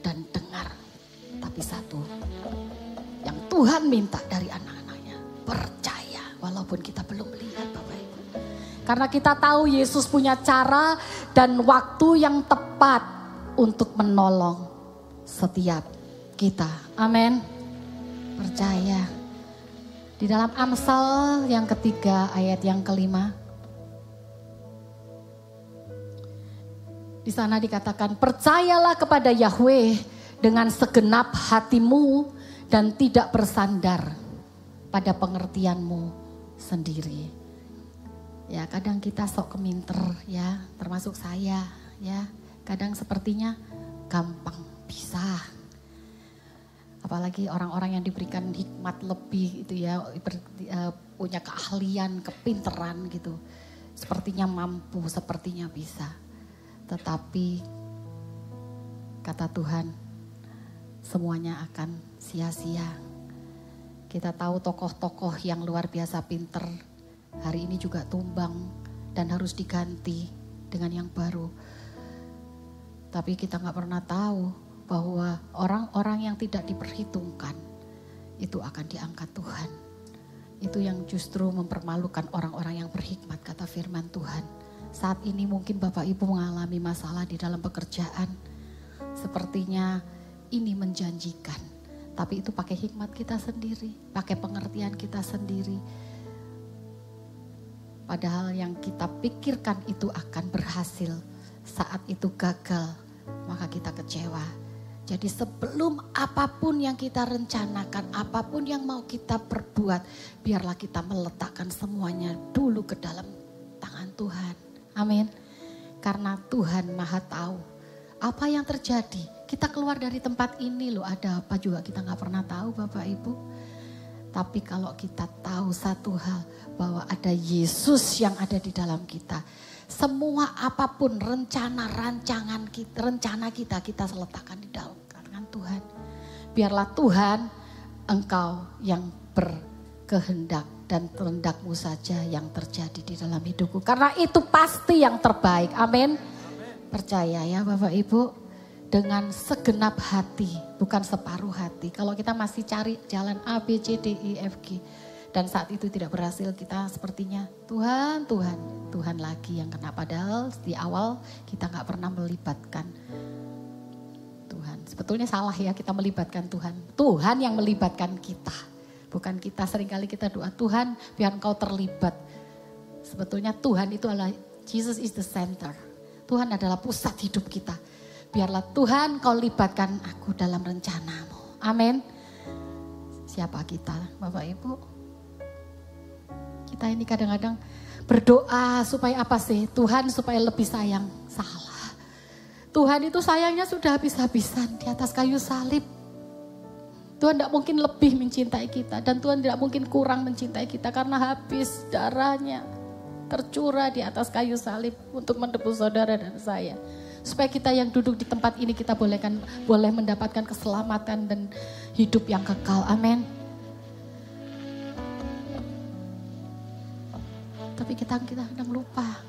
dan dengar. Tapi satu. Yang Tuhan minta dari anak-anaknya. Percaya. Walaupun kita belum lihat Bapak Ibu. Karena kita tahu Yesus punya cara dan waktu yang tepat untuk menolong setiap kita. Amin. Percaya. Di dalam Amsal yang ketiga ayat yang kelima. Di sana dikatakan, percayalah kepada Yahweh dengan segenap hatimu dan tidak bersandar pada pengertianmu sendiri. Ya kadang kita sok keminter ya, termasuk saya ya. Kadang sepertinya gampang bisa. Apalagi orang-orang yang diberikan hikmat lebih itu ya, punya keahlian, kepinteran gitu. Sepertinya mampu, sepertinya bisa. Tetapi kata Tuhan, semuanya akan sia-sia. Kita tahu tokoh-tokoh yang luar biasa pinter hari ini juga tumbang dan harus diganti dengan yang baru. Tapi kita gak pernah tahu bahwa orang-orang yang tidak diperhitungkan itu akan diangkat Tuhan. Itu yang justru mempermalukan orang-orang yang berhikmat, kata firman Tuhan. Saat ini mungkin Bapak Ibu mengalami masalah di dalam pekerjaan. Sepertinya ini menjanjikan. Tapi itu pakai hikmat kita sendiri, pakai pengertian kita sendiri. Padahal yang kita pikirkan itu akan berhasil, saat itu gagal, maka kita kecewa. Jadi sebelum apapun yang kita rencanakan, apapun yang mau kita perbuat, biarlah kita meletakkan semuanya dulu ke dalam tangan Tuhan. Amin. Karena Tuhan Maha tahu apa yang terjadi. Kita keluar dari tempat ini loh, ada apa juga kita gak pernah tahu Bapak Ibu. Tapi kalau kita tahu satu hal, bahwa ada Yesus yang ada di dalam kita. Semua apapun rencana kita letakkan di dalam tangan Tuhan. Biarlah Tuhan, Engkau yang berkehendak dan kehendakmu saja yang terjadi di dalam hidupku. Karena itu pasti yang terbaik. Amin. Percaya ya Bapak Ibu. Dengan segenap hati, bukan separuh hati. Kalau kita masih cari jalan A, B, C, D, E, F, G. Dan saat itu tidak berhasil, kita sepertinya Tuhan lagi yang kena. Padahal di awal kita gak pernah melibatkan Tuhan. Sebetulnya salah ya kita melibatkan Tuhan. Tuhan yang melibatkan kita. Bukan kita, seringkali kita doa Tuhan biar Engkau terlibat. Sebetulnya Tuhan itu adalah, Jesus is the center. Tuhan adalah pusat hidup kita. Biarlah Tuhan Kau libatkan aku dalam rencanamu. Amin. Siapa kita Bapak Ibu? Kita ini kadang-kadang berdoa supaya apa sih? Tuhan supaya lebih sayang. Salah. Tuhan itu sayangnya sudah habis-habisan di atas kayu salib. Tuhan tidak mungkin lebih mencintai kita. Dan Tuhan tidak mungkin kurang mencintai kita. Karena habis darahnya tercurah di atas kayu salib untuk menebus saudara dan saya. Supaya kita yang duduk di tempat ini kita boleh mendapatkan keselamatan dan hidup yang kekal. Amin. Tapi kita kadang lupa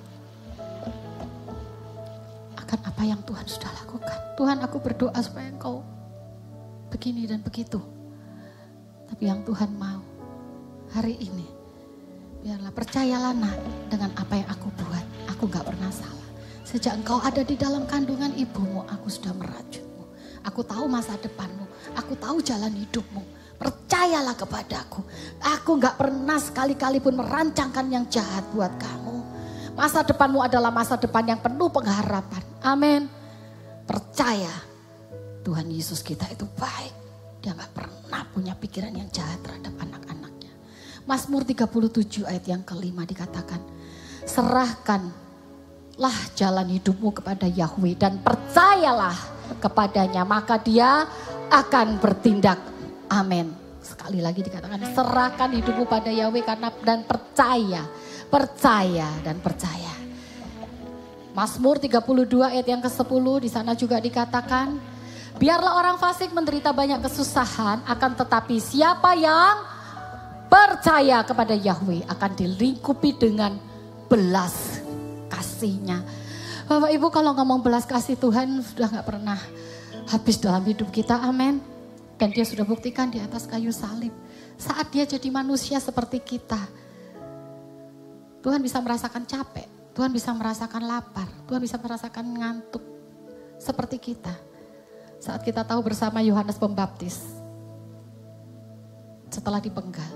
akan apa yang Tuhan sudah lakukan. Tuhan, aku berdoa supaya Engkau begini dan begitu. Tapi yang Tuhan mau hari ini, biarlah percayalah nak dengan apa yang aku buat. Aku gak pernah salah. Sejak engkau ada di dalam kandungan ibumu, aku sudah merajutmu. Aku tahu masa depanmu, aku tahu jalan hidupmu. Percayalah kepadaku. Aku gak pernah sekali-kali pun merancangkan yang jahat buat kamu. Masa depanmu adalah masa depan yang penuh pengharapan. Amin. Percaya Tuhan Yesus kita itu baik. Dia gak pernah punya pikiran yang jahat terhadap anak-anaknya. Mazmur 37 ayat yang kelima dikatakan, serahkanlah jalan hidupmu kepada Yahweh dan percayalah kepadanya, maka dia akan bertindak. Amin. Sekali lagi dikatakan, serahkan hidupmu pada Yahweh dan percaya dan percaya. Mazmur 32 ayat yang ke-10 di sana juga dikatakan, biarlah orang fasik menderita banyak kesusahan, akan tetapi siapa yang percaya kepada Yahweh akan dilingkupi dengan belas kasih-Nya. Bapak Ibu, kalau ngomong belas kasih Tuhan sudah gak pernah habis dalam hidup kita. Amin. Dan dia sudah buktikan di atas kayu salib. Saat dia jadi manusia seperti kita, Tuhan bisa merasakan capek, Tuhan bisa merasakan lapar, Tuhan bisa merasakan ngantuk seperti kita. Saat kita tahu bersama Yohanes Pembaptis, setelah dipenggal,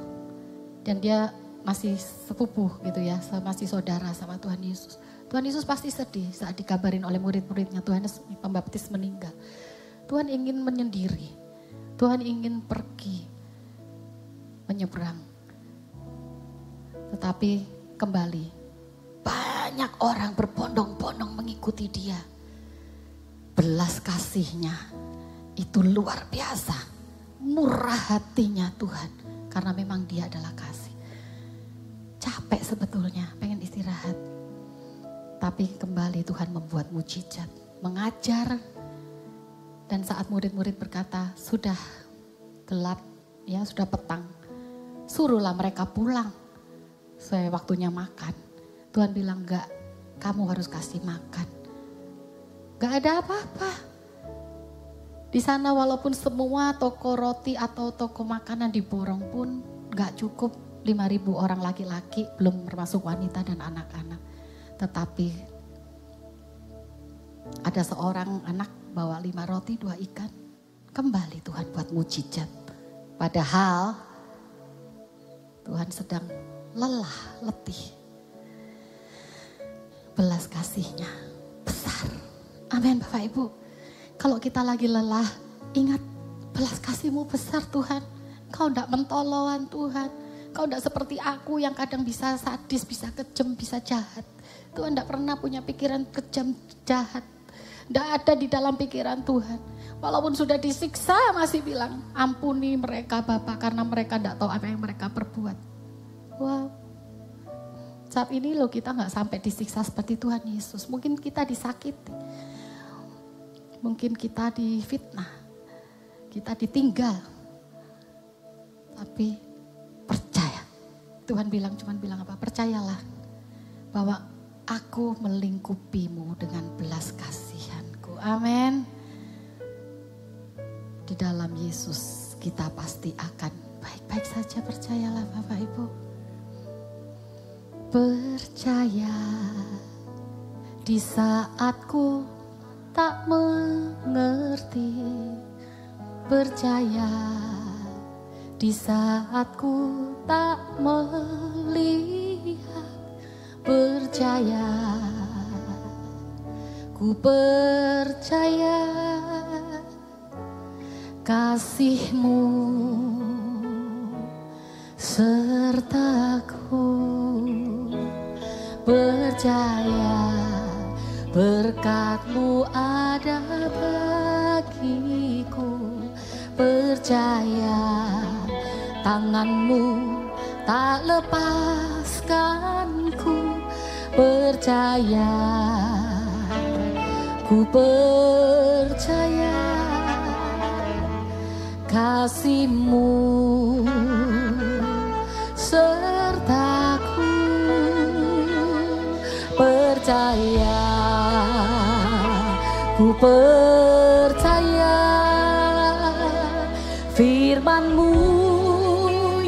dan dia masih sepupu gitu ya, masih saudara sama Tuhan Yesus. Tuhan Yesus pasti sedih saat dikabarin oleh murid-muridnya Yohanes Pembaptis meninggal. Tuhan ingin menyendiri, Tuhan ingin pergi, menyeberang. Tetapi kembali banyak orang berbondong-bondong mengikuti dia. Belas kasihnya itu luar biasa. Murah hatinya Tuhan. Karena memang dia adalah kasih. Capek sebetulnya, pengen istirahat. Tapi kembali Tuhan membuat mujizat. Mengajar. Dan saat murid-murid berkata, sudah gelap, ya sudah petang. Suruhlah mereka pulang. Saya waktunya makan. Tuhan bilang, enggak, kamu harus kasih makan. Enggak ada apa-apa. Di sana walaupun semua toko roti atau toko makanan diborong pun enggak cukup 5.000 orang laki-laki, belum termasuk wanita dan anak-anak. Tetapi ada seorang anak bawa 5 roti 2 ikan. Kembali Tuhan buat mujizat. Padahal Tuhan sedang lelah, letih. Belas kasihnya besar. Amin Bapak Ibu. Kalau kita lagi lelah, ingat belas kasih-Mu besar Tuhan. Kau tidak mentoloan Tuhan. Kau tidak seperti aku yang kadang bisa sadis, bisa kejam, bisa jahat. Tuhan tidak pernah punya pikiran kejam, jahat. Tidak ada di dalam pikiran Tuhan. Walaupun sudah disiksa masih bilang, ampuni mereka Bapa karena mereka tidak tahu apa yang mereka perbuat. Wow. Saat ini loh kita nggak sampai disiksa seperti Tuhan Yesus. Mungkin kita disakiti. Mungkin kita difitnah. Kita ditinggal. Tapi percaya. Tuhan cuman bilang apa? Percayalah bahwa aku melingkupimu dengan belas kasihanku. Amin. Di dalam Yesus kita pasti akan baik-baik saja. Percayalah Bapak Ibu. Percaya di saatku tak mengerti. Percaya di saatku tak melihat. Percaya, ku percaya kasih-Mu sertaku. Percaya berkat-Mu ada bagiku. Percaya tangan-Mu tak lepaskanku. Percaya, ku percaya kasih-Mu sertaku. Percaya, ku percaya firman-Mu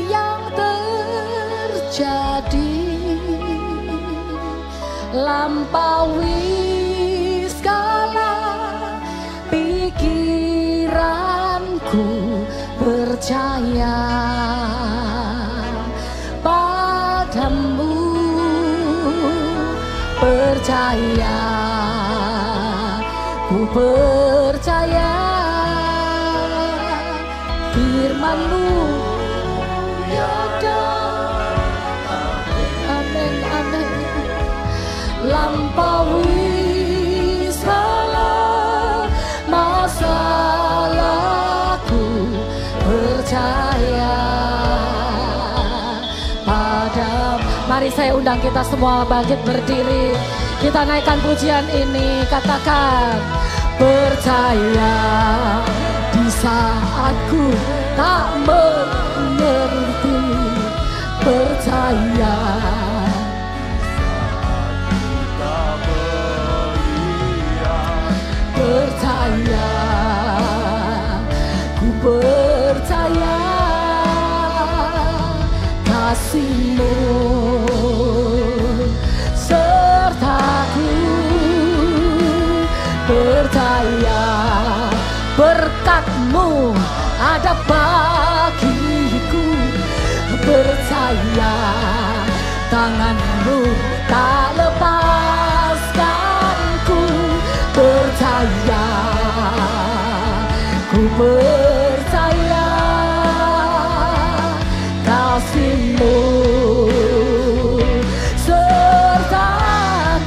yang terjadi. Lampaui segala pikiranku. Percaya padamu. Percaya, ku percaya firman-Mu yang amin, amin. Lampaui segala masalahku. Percaya padamu. Mari saya undang kita semua bangkit berdiri. Kita naikkan pujian ini. Katakan, percaya di saatku tak mengerti. Percaya percaya, ku percaya kasih-Mu sertaku. Percaya berkat-Mu ada bagiku. Percaya tangan-Mu tak lepaskanku. Percaya, ku percaya kasih-Mu sertaku.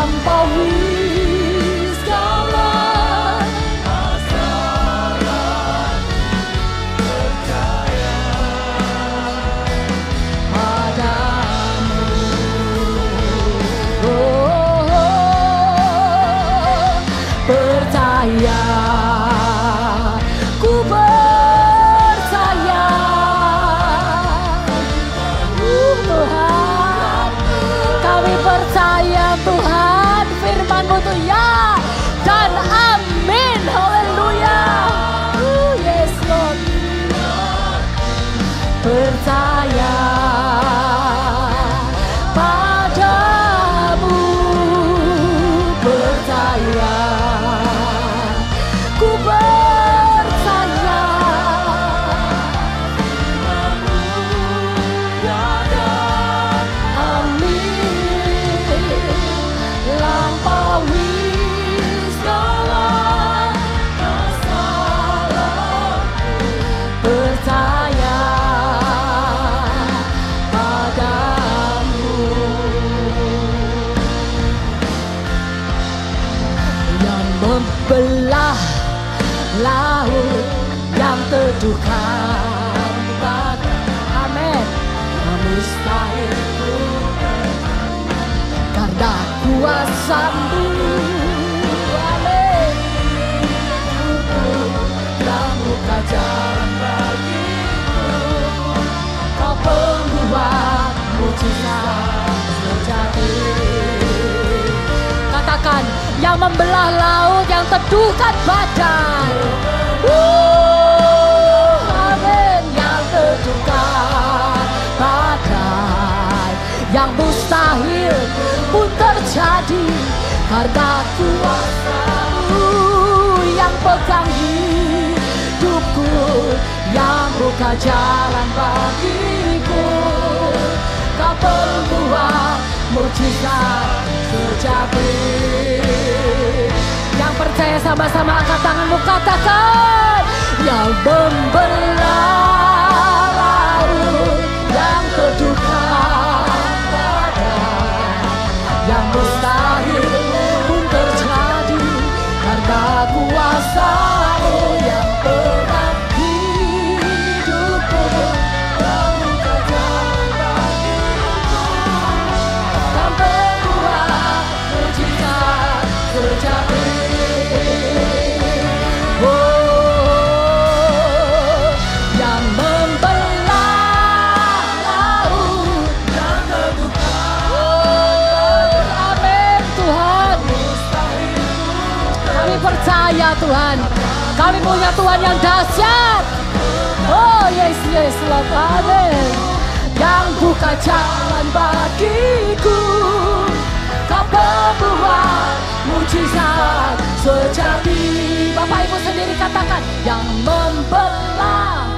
lampaui segala masalah, percaya padamu. Percaya, ku percaya, Tuhan, kami percaya Tuhan, firman-Mu tuh ya dan amin, haleluya. Yes Lord, percaya padamu, percaya, ku percaya, amin, lampaui segala masalah, percaya padamu. Yang membelah laut, yang teduhkan batu, amin, mustahil karena kuasa-Mu, amin, yang buka jalan bagiku, Kau pembuat mujizat terjadi. Katakan, yang membelah laut, yang teduhkan badai, amin, yang teduhkan badai, yang mustahil pun terjadi karena kuasa-Mu yang pegang hidupku, yang buka jalan bagiku, Kau pembuat mujizat sejati. Yang percaya sama-sama angkat tanganmu, katakan, yang membelah laut, yang teduhkan badai, yang mustahil pun terjadi karena kuasa-Mu yang pegang hidupku, yang buka jalan bagiku, Kau pembuat mujizat terjadi. Yang membelah laut, yang teduhkan, amin Tuhan. Kami percaya Tuhan, kami punya Tuhan yang dahsyat. Oh yes, yes Lord, amin. Yang buka jalan bagiku, Kau pembuat mujizat sejati. Bapak Ibu sendiri katakan, yang membelah